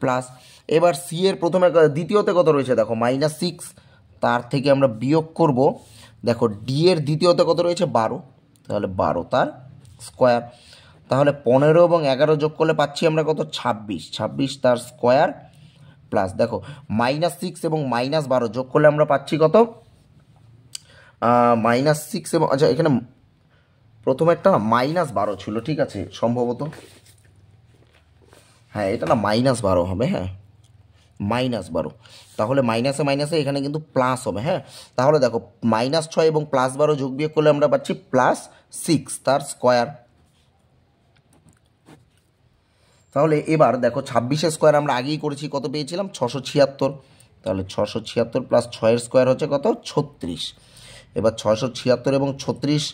প্লাস এবার সি এর প্রথমে দ্বিতীয়তে কত রয়েছে দেখো -6। তার থেকে আমরা বিয়োগ করব দেখো ডি এর দ্বিতীয়তে কত রয়েছে 12। তাহলে 12 তার স্কোয়ার। তাহলে 15 এবং 11 যোগ করলে পাচ্ছি আমরা কত 26 তার স্কোয়ার প্লাস দেখো -6 এবং -12 যোগ করলে আমরা পাচ্ছি কত -6 এবং আচ্ছা এখানে প্রথমে একটা -12 ছিল, ঠিক আছে সম্ভবত, হ্যাঁ এটা না -12 হবে, হ্যাঁ -12। তাহলে মাইনাসে মাইনাসে এখানে কিন্তু প্লাস হবে। হ্যাঁ তাহলে দেখো -6 এবং +12 যোগ বিয়োগ করলে আমরা পাচ্ছি +6 তার স্কোয়ার। তাহলে এবার দেখো 26 স্কোয়ার আমরা আগেই করেছি, কত পেয়েছিলাম 676। তাহলে 676 প্লাস 6 স্কোয়ার হচ্ছে কত 36। এবার 676 এবং 36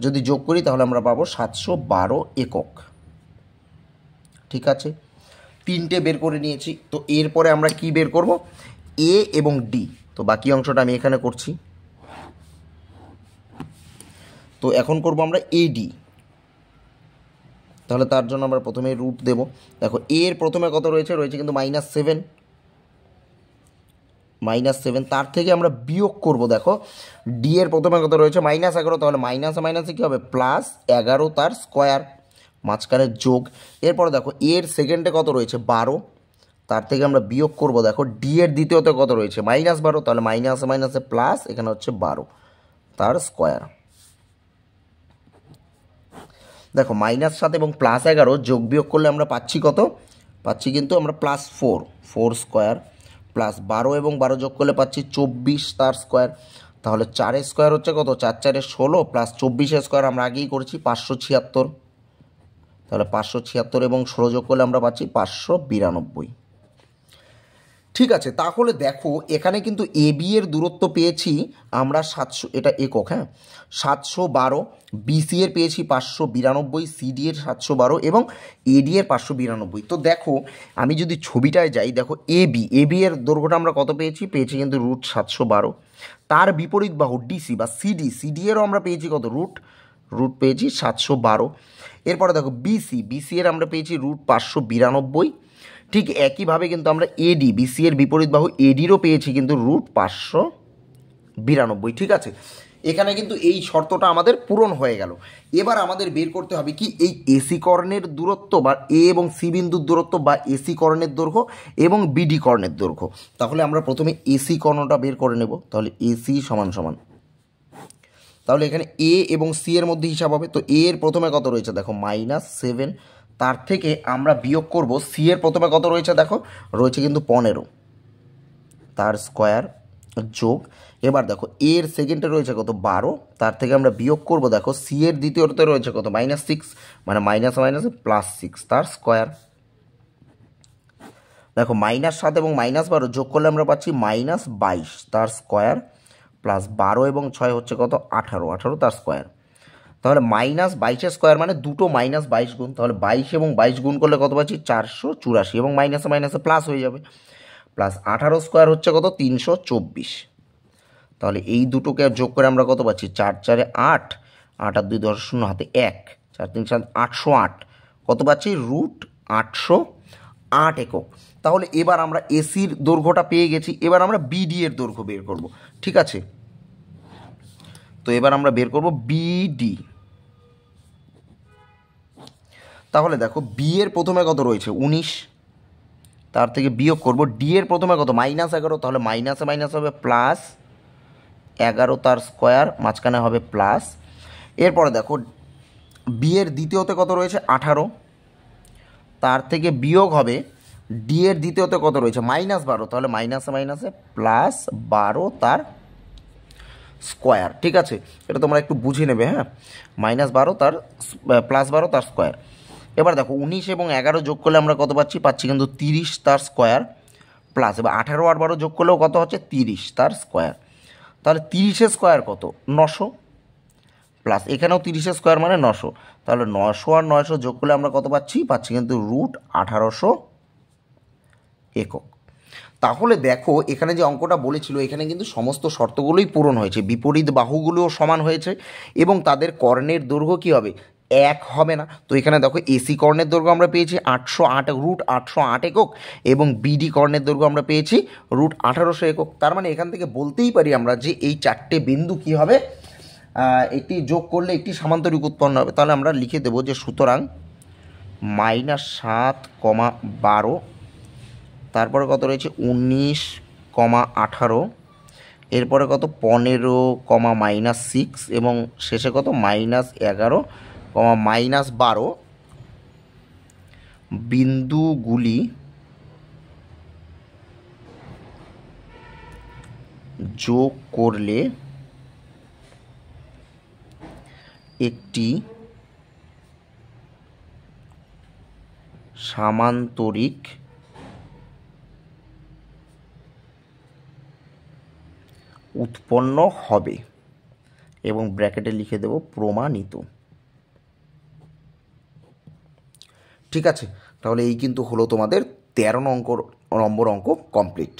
যদি যোগ করি তাহলে আমরা পাবো 712 একক। ঠিক আছে, তিনটে বের করে নিয়েছি। তো এরপরে আমরা কি বের করব এ এবং ডি। তো বাকি অংশটা আমি এখানে করছি। তো এখন করব আমরা এডি। তাহলে তার জন্য আমরা প্রথমে রুট দেব। দেখো এর প্রথমে কত রয়েছে কিন্তু -7 -7, তার থেকে আমরা বিয়োগ করব। দেখো ডি এর প্রথমে কত রয়েছে -11, তাহলে মাইনাসে মাইনাসে কী হবে +11 তার স্কোয়ার, মাঝখানে যোগ। এরপরে দেখো এর সেকেন্ডে কত রয়েছে 12, তার থেকে আমরা বিয়োগ করব। দেখো ডি এর দ্বিতীয়তে কত রয়েছে -12, তাহলে মাইনাসে মাইনাসে প্লাস, এখানে হচ্ছে 12 তার স্কোয়ার। দেখো -7 এবং +11 যোগ বিয়োগ করলে আমরা পাচ্ছি কত, পাচ্ছি কিন্তু আমরা +4 স্কোয়ার, +12 এবং 12 যোগ করলে পাচ্ছি 24 তার স্কোয়ার। তাহলে 4 স্কোয়ার হচ্ছে কত, 4 4 16 +24 স্কোয়ার আমরা আগেই করেছি 576, তাহলে 576 এবং 16 যোগ করলে আমরা পাচ্ছি 592। ঠিক আছে, তাহলে দেখো এখানে কিন্তু এ বি এর দূরত্ব পেয়েছি আমরা 700, এটা একক, হ্যাঁ 712, বিসি এর পেয়েছি 592, সিডি এর 712 এবং এডি এর 592। তো দেখো আমি যদি ছবিটায় যাই, দেখো এবি এর দৈর্ঘ্যটা আমরা কত পেয়েছি, পেয়েছি কিন্তু √712। তার বিপরীত বাহু ডিসি বা সিডি এরও আমরা পেয়েছি কত, রুট পেয়েছি 712। এরপরে দেখো বিসি এর আমরা পেয়েছি √592। ঠিক একইভাবে কিন্তু আমরা বিসি এর বিপরীত বাহু এডিরও পেয়েছি কিন্তু √592। ঠিক আছে, এখানে কিন্তু এই শর্তটা আমাদের পূরণ হয়ে গেল। এবার আমাদের বের করতে হবে কি, এই এসি কর্ণের দূরত্ব বা এ এবং সি বিন্দুর দূরত্ব বা এসি কর্ণের দৈর্ঘ্য এবং বিডি কর্ণের দৈর্ঘ্য। তাহলে আমরা প্রথমে এসি কর্ণটা বের করে নেব। তাহলে এসি সমান সমান, তাহলে এখানে এ এবং সি এর মধ্যে হিসাব হবে। তো এ এর প্রথমে কত রয়েছে দেখো -7, তার থেকে আমরা বিয়োগ করব সি এর প্রথমে কত রয়েছে, দেখো রয়েছে কিন্তু 15 তার স্কোয়ার যোগ। এবার দেখো এর সেকেন্ডে রয়েছে কত 12, তার থেকে আমরা বিয়োগ করব। দেখো সি এর দ্বিতীয়তে রয়েছে কত -6, মানে মাইনাসে মাইনাসে +6 তার স্কোয়ার। দেখো -7 এবং -12 যোগ করলে আমরা পাচ্ছি -22 তার স্কোয়ার, +12 এবং 6 হচ্ছে কত 18 তার স্কোয়ার। তাহলে -22 স্কোয়ার মানে দুটো -22 গুণ, তাহলে 22 এবং 22 গুণ করলে কত পাচ্ছি 484 এবং মাইনাসে মাইনাসে প্লাস হয়ে যাবে, +18 স্কোয়ার হচ্ছে কত 324। তাহলে এই দুটোকে যোগ করে আমরা কত পাচ্ছি 4 4 8, 8 আর 2 10, 0 হাতে 1, 4 3 7 808, কত পাচ্ছি √808 একক। তাহলে এবার আমরা এসির দৈর্ঘ্যটা পেয়ে গেছি, এবার আমরা বিডি এর দৈর্ঘ্য বের করব। ঠিক আছে, তো এবার আমরা বের করব বিডি। তাহলে দেখো বি এর প্রথমে কত রয়েছে 19, তার থেকে বিয়োগ করব ডি এর প্রথমে কত -11, তাহলে মাইনাসে মাইনাস হবে +11 তার স্কোয়ার, মাঝখানে হবে প্লাস। এরপরে দেখো বি এর দ্বিতীয়তে কত রয়েছে 18, তার থেকে বিয়োগ হবে ডি এর দ্বিতীয়তে কত রয়েছে -12, তাহলে মাইনাসে মাইনাসে +12 তার স্কোয়ার। ঠিক আছে, এটা তোমরা একটু বুঝে নেবে, হ্যাঁ -12 তার +12 তার স্কোয়ার। এবার দেখো 19 এবং 11 যোগ করলে আমরা কত পাচ্ছি কিন্তু 30 তার স্কোয়ার, প্লাস এবার 18 আর 12 যোগ করলেও কত হচ্ছে 30 তার স্কোয়ার। তাহলে 30 স্কোয়ার কত 900, প্লাস এখানেও 30 স্কোয়ার মানে 900, তাহলে 900 আর 900 যোগ করলে আমরা কত পাচ্ছি কিন্তু √1800 একক। তাহলে দেখো এখানে যে অঙ্কটা বলেছিল, এখানে কিন্তু সমস্ত শর্তগুলোই পূরণ হয়েছে, বিপরীত বাহুগুলোও সমান হয়েছে এবং তাদের কর্ণের দৈর্ঘ্য কী হবে, এক হবে না। তো এখানে দেখো এসি কর্ণের দৈর্ঘ্য আমরা পেয়েছি 808, √808 একক এবং বিডি কর্ণের দৈর্ঘ্য আমরা পেয়েছি √1800 একক। তার মানে এখান থেকে বলতেই পারি আমরা যে এই চারটে বিন্দু কী হবে, একটি যোগ করলে একটি সামান্তরিক উৎপন্ন হবে। তাহলে আমরা লিখে দেবো যে সুতরাং -7,12, তারপরে কত রয়েছে 19,18, এরপরে কত 15, -6 এবং শেষে কত -11, -12 বিন্দুগুলি যোগ করলে একটি সামান্তরিক উৎপন্ন হবে এবং ব্র্যাকেটে লিখে দেব প্রমাণিত। ঠিক আছে, তাহলে এই কিন্তু হলো তোমাদের 13 নম্বর অঙ্ক কমপ্লিট।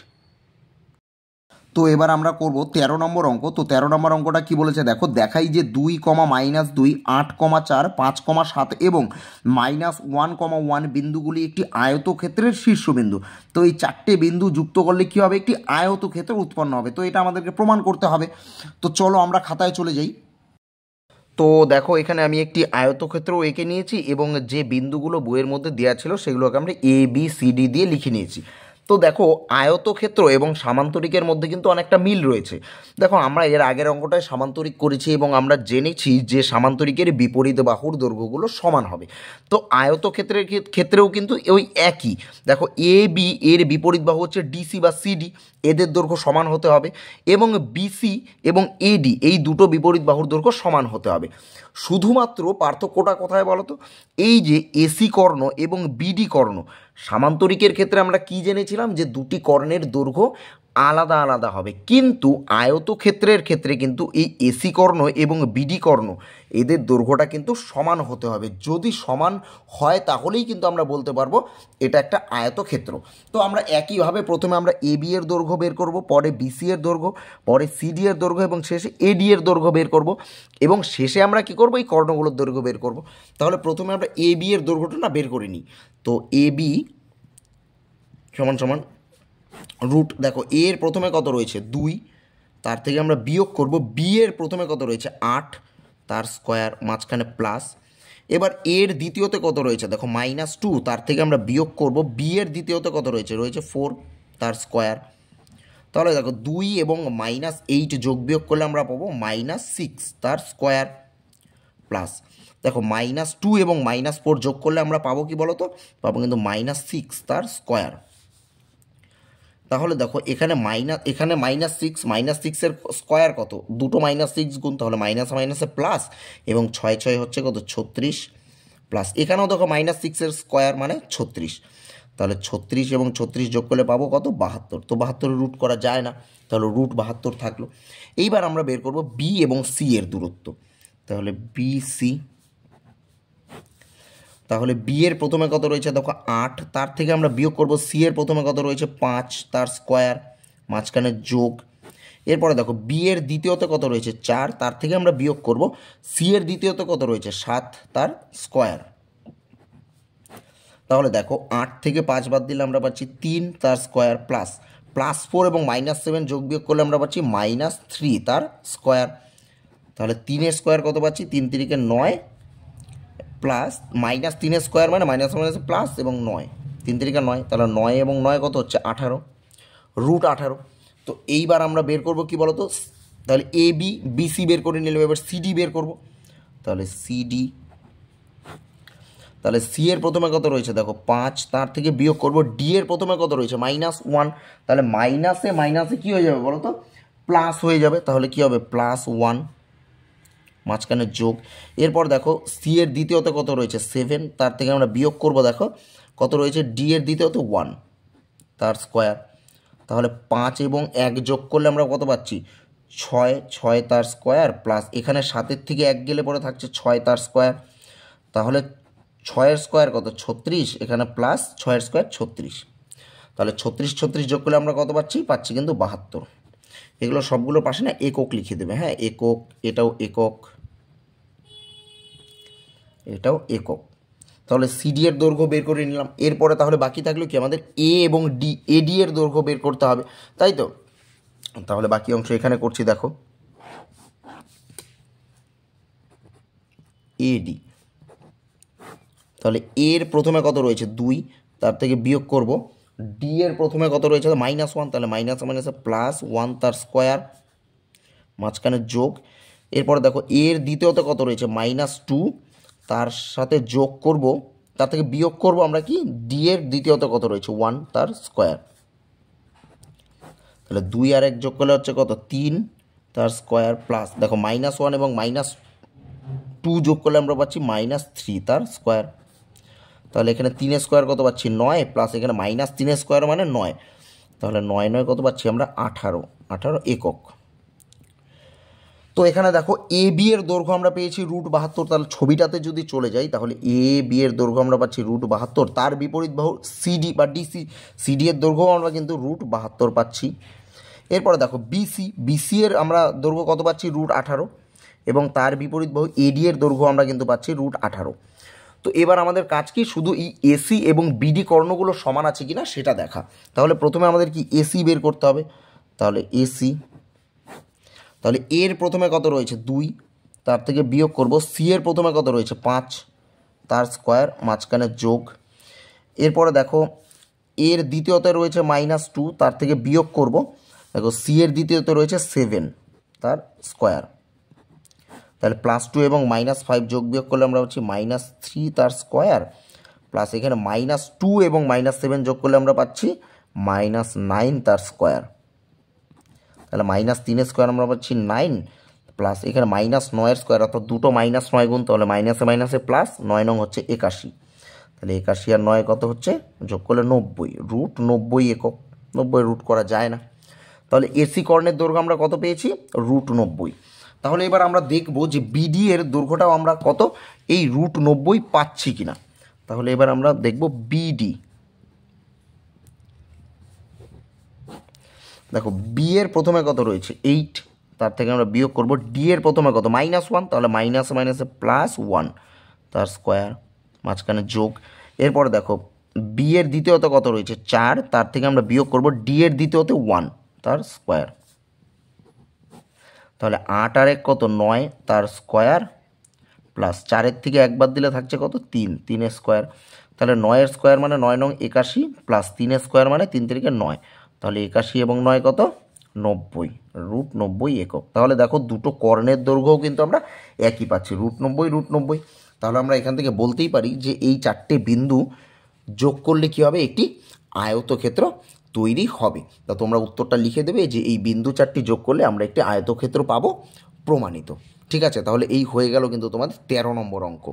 তো এবার আমরা করব 13 নম্বর অঙ্ক। তো 13 নম্বর অঙ্কটা কি বলেছে দেখো, দেখাই যে 2, -2, 8, 4, 5, 7 এবং -1, 1 বিন্দুগুলি একটি আয়তক্ষেত্রের শীর্ষবিন্দু। তো এই চারটে বিন্দু যুক্ত করলে কী হবে, একটি আয়তক্ষেত্র উৎপন্ন হবে। তো এটা আমাদেরকে প্রমাণ করতে হবে। তো চলো আমরা খাতায় চলে যাই। তো দেখো এখানে আমি একটি আয়তক্ষেত্র এঁকে নিয়েছি এবং যে বিন্দুগুলো বইয়ের মধ্যে দেওয়া ছিল সেগুলোকে আমরা ABCD দিয়ে লিখে নিয়েছি। তো দেখো আয়তক্ষেত্র এবং সামান্তরিকের মধ্যে কিন্তু অনেকটা মিল রয়েছে। দেখো আমরা এর আগের অঙ্কটায় সামান্তরিক করেছি এবং আমরা জেনেছি যে সামান্তরিকের বিপরীত বাহুর দৈর্ঘ্যগুলো সমান হবে। তো আয়তক্ষেত্রের ক্ষেত্রেও কিন্তু ওই একই। দেখো AB এর বিপরীত বাহু হচ্ছে DC বা CD, এদের দৈর্ঘ্য সমান হতে হবে এবং BC এবং AD এই দুটো বিপরীত বাহুর দৈর্ঘ্য সমান হতে হবে। শুধুমাত্র পার্থক্যটা কোথায় বলো তো, এই যে AC কর্ণ এবং BD কর্ণ, সামান্তরিকের ক্ষেত্রে আমরা কি জেনেছিলাম যে দুটি কর্ণের দৈর্ঘ্য আলাদা আলাদা হবে, কিন্তু আয়তক্ষেত্রের ক্ষেত্রে কিন্তু এই AC কর্ণ এবং BD কর্ণ এদের দৈর্ঘ্যটা কিন্তু সমান হতে হবে। যদি সমান হয় তাহলেই কিন্তু আমরা বলতে পারবো এটা একটা আয়তক্ষেত্র। তো আমরা একইভাবে প্রথমে আমরা AB এর দৈর্ঘ্য বের করব, পরে BC এর দৈর্ঘ্য, পরে CD এর দৈর্ঘ্য এবং শেষে AD এর দৈর্ঘ্য বের করব এবং শেষে আমরা কি করব, এই কর্ণগুলোর দৈর্ঘ্য বের করব। তাহলে প্রথমে আমরা AB এর দৈর্ঘ্যটা না বের করে নিই। তো AB সমান সমান রুট, দেখো এ এর প্রথমে কত রয়েছে 2, তার থেকে আমরা বিয়োগ করব বি এর প্রথমে কত রয়েছে 8, তার স্কোয়ার মাঝখানে প্লাস। এবার এর দ্বিতীয়তে কত রয়েছে দেখো -2, তার থেকে আমরা বিয়োগ করব বি এর দ্বিতীয়তে কত রয়েছে 4, তার স্কোয়ার। তাহলে দেখো 2 এবং -8 যোগ বিয়োগ করলে আমরা পাবো -6, তার স্কোয়ার প্লাস। দেখো -2 এবং -4 যোগ করলে আমরা পাবো কি বলো তো, পাবো কিন্তু -6, তার স্কোয়ার। তাহলে দেখো এখানে -6 এর স্কোয়ার কত, দুটো -6 গুণ, তাহলে মাইনাস মাইনাসে প্লাস এবং 6 6 হচ্ছে কত 36 প্লাস। এখানেও দেখো -6 এর স্কোয়ার মানে 36, তাহলে 36 এবং 36 যোগ করলে পাবো কত 72। তো 72 রুট করা যায় না, তাহলে √ 72 থাকলো। এইবার আমরা বের করব বি এবং সি এর দূরত্ব। তাহলে BC, তাহলে বি এর প্রথমে কত রয়েছে দেখো 8, তার থেকে আমরা বিয়োগ করব সি এর প্রথমে কত রয়েছে 5, তার স্কোয়ার মাঝখানে যোগ। এরপরে দেখো বি এর দ্বিতীয়তে কত রয়েছে 4, তার থেকে আমরা বিয়োগ করব সি এর দ্বিতীয়তে কত রয়েছে 7, তার স্কোয়ার। তাহলে দেখো 8 থেকে 5 বাদ দিলে আমরা পাচ্ছি 3, তার স্কোয়ার প্লাস +4 এবং -7 যোগ বিয়োগ করলে আমরা পাচ্ছি -3, তার স্কোয়ার। তাহলে 3 এর স্কোয়ার কত পাচ্ছি 3 3 9 প্লাস -3 এর স্কোয়ার মানে মাইনাস মাইনাস প্লাস এবং 9, 3 3 9, তাহলে 9 এবং 9 কত হচ্ছে 18, √ 18। তো এইবার আমরা বের করব কি বলো তো, তাহলে AB BC বের করে নিলাম, এবার CD বের করব। তাহলে CD, তাহলে সি এর প্রথমে কত রয়েছে দেখো 5, তার থেকে বিয়োগ করব ডি এর প্রথমে কত রয়েছে -1, তাহলে মাইনাসে মাইনাসে কী হয়ে যাবে বলো তো প্লাস হয়ে যাবে, তাহলে কি হবে +1 মাঝখানে যোগ। এরপর দেখো সি এর দ্বিতীয়তে কত রয়েছে 7, তার থেকে আমরা বিয়োগ করব দেখো কত রয়েছে ডি এর দ্বিতীয়তে 1, তার স্কোয়ার। তাহলে 5 এবং 1 যোগ করলে আমরা কত পাচ্ছি 6, 6 তার স্কোয়ার প্লাস এখানে 7-এর থেকে 1 গেলে পরে থাকছে 6 তার স্কোয়ার। তাহলে 6 এর স্কোয়ার কত 36, এখানে প্লাস 6 এর স্কোয়ার 36, তাহলে 36 36 যোগ করলে আমরা কত পাচ্ছি কিন্তু 72। এগুলো সবগুলো পাশে না একক লিখে দেবে, হ্যাঁ একক, এটাও একক, এটাও একক। তাহলে সিডি এর দৈর্ঘ্য বের করে নিলাম। এরপরে তাহলে বাকি থাকলো কি আমাদের এ এবং ডি, এডি এর দৈর্ঘ্য বের করতে হবে, তাই তো। তাহলে বাকি অংশ এখানে করছি দেখো এডি। তাহলে এর প্রথমে কত রয়েছে 2, তার থেকে বিয়োগ করব ডি এর প্রথমে কত রয়েছে -1, তাহলে মাইনাস মাইনাসে +1, তার স্কোয়ার মাঝখানে যোগ। এরপরে দেখো এর দ্বিতীয়তে কত রয়েছে -2, তার সাথে যোগ করব, তার থেকে বিয়োগ করব আমরা কি ডি এর দ্বিতীয়তে কত রয়েছে 1, তার স্কোয়ার। তাহলে 2 আর 1 যোগ করলে হচ্ছে কত 3, তার স্কোয়ার প্লাস দেখো -1 এবং -2 যোগ করলে আমরা পাচ্ছি -3, তার স্কোয়ার। তাহলে এখানে 3 এর স্কোয়ার কত পাচ্ছি 9 প্লাস এখানে -3 এর স্কোয়ার মানে 9, তাহলে 9 9 কত পাচ্ছি আমরা 18 একক। তো এখানে দেখো এ বি এর দৈর্ঘ্য আমরা পেয়েছি √ 72। তাহলে ছবিটাতে যদি চলে যাই তাহলে এ বি এর দৈর্ঘ্য আমরা পাচ্ছি √ 72, তার বিপরীত বাহু সিডি বা ডিসি, সিডি এর দৈর্ঘ্য আমরা কিন্তু √ 72 পাচ্ছি। এরপরে দেখো বিসি এর আমরা দৈর্ঘ্য কত পাচ্ছি √18 এবং তার বিপরীত বাহু এডি এর দৈর্ঘ্য আমরা কিন্তু পাচ্ছি √18। তো এবার আমাদের কাজ কি শুধু এই এসি এবং বিডি কর্ণগুলো সমান আছে কিনা সেটা দেখা। তাহলে প্রথমে আমাদের কি এসি বের করতে হবে, তাহলে এসি, তাহলে এর প্রথমে কত রয়েছে 2, তার থেকে বিয়োগ করব সি এর প্রথমে কত রয়েছে 5, তার স্কোয়ার মাঝখানে যোগ। এরপরে দেখো এর দ্বিতীয়তে রয়েছে -2, তার থেকে বিয়োগ করব, দেখো সি এর দ্বিতীয়তে রয়েছে 7, তার স্কোয়ার, তাহলে +2 এবং -5 যোগ বিয়োগ করলে আমরা পাচ্ছি -3 তার স্কোয়ার, প্লাস এখানে -2 এবং -7 যোগ করলে আমরা পাচ্ছি -9 তার স্কোয়ার, তাহলে -3 স্কোয়ার আমরা পাচ্ছি 9, প্লাস এখানে -9 স্কোয়ার, অর্থাৎ দুটো -9 গুণ, তাহলে মাইনাসে মাইনাসে প্লাস, 9 নং হচ্ছে 81, তাহলে 81 আর 9 কত হচ্ছে যোগ করলে 90, √90 একক, 90 রুট করা যায় না। তাহলে এসি কর্ণের দৈর্ঘ্য আমরা কত পেয়েছি √90। তাহলে এবার আমরা দেখব যে বিডি এর দৈর্ঘ্যটাও আমরা কত এই √90 পাচ্ছি কিনা। তাহলে এবার আমরা দেখব বিডি, দেখো বি এর প্রথমে কত রয়েছে 8, তার থেকে আমরা বিয়োগ করব, ডি এর প্রথমে কত -1, তাহলে মাইনাসে মাইনাসে +1 তার স্কোয়ার মাঝখানে যোগ। এরপরে দেখো বি এর দ্বিতীয়তে কত রয়েছে 4, তার থেকে আমরা বিয়োগ করব, ডি এর দ্বিতীয়তে 1 তার স্কোয়ার, তাহলে 8 আর 1 কত 9 তার স্কোয়ার, প্লাস 4-এর থেকে একবার দিলে থাকছে কত 3, 3 স্কোয়ার, তাহলে 9 স্কোয়ার মানে 9 নং 81, প্লাস 3 স্কোয়ার মানে 3 3 9, তাহলে 81 এবং 9 কত 90, √90 একক। তাহলে দেখো দুটো কর্ণের দৈর্ঘ্যও কিন্তু আমরা একই পাচ্ছি √90। তাহলে আমরা এখান থেকে বলতেই পারি যে এই চারটে বিন্দু যোগ করলে কি হবে একটি আয়তক্ষেত্র তৈরি হবে। তা তোমরা উত্তরটা লিখে দেবে যে এই বিন্দু চারটি যোগ করলে আমরা একটি আয়তক্ষেত্র পাবো, প্রমাণিত। ঠিক আছে, তাহলে এই হয়ে গেল কিন্তু তোমাদের 13 নম্বর অঙ্ক।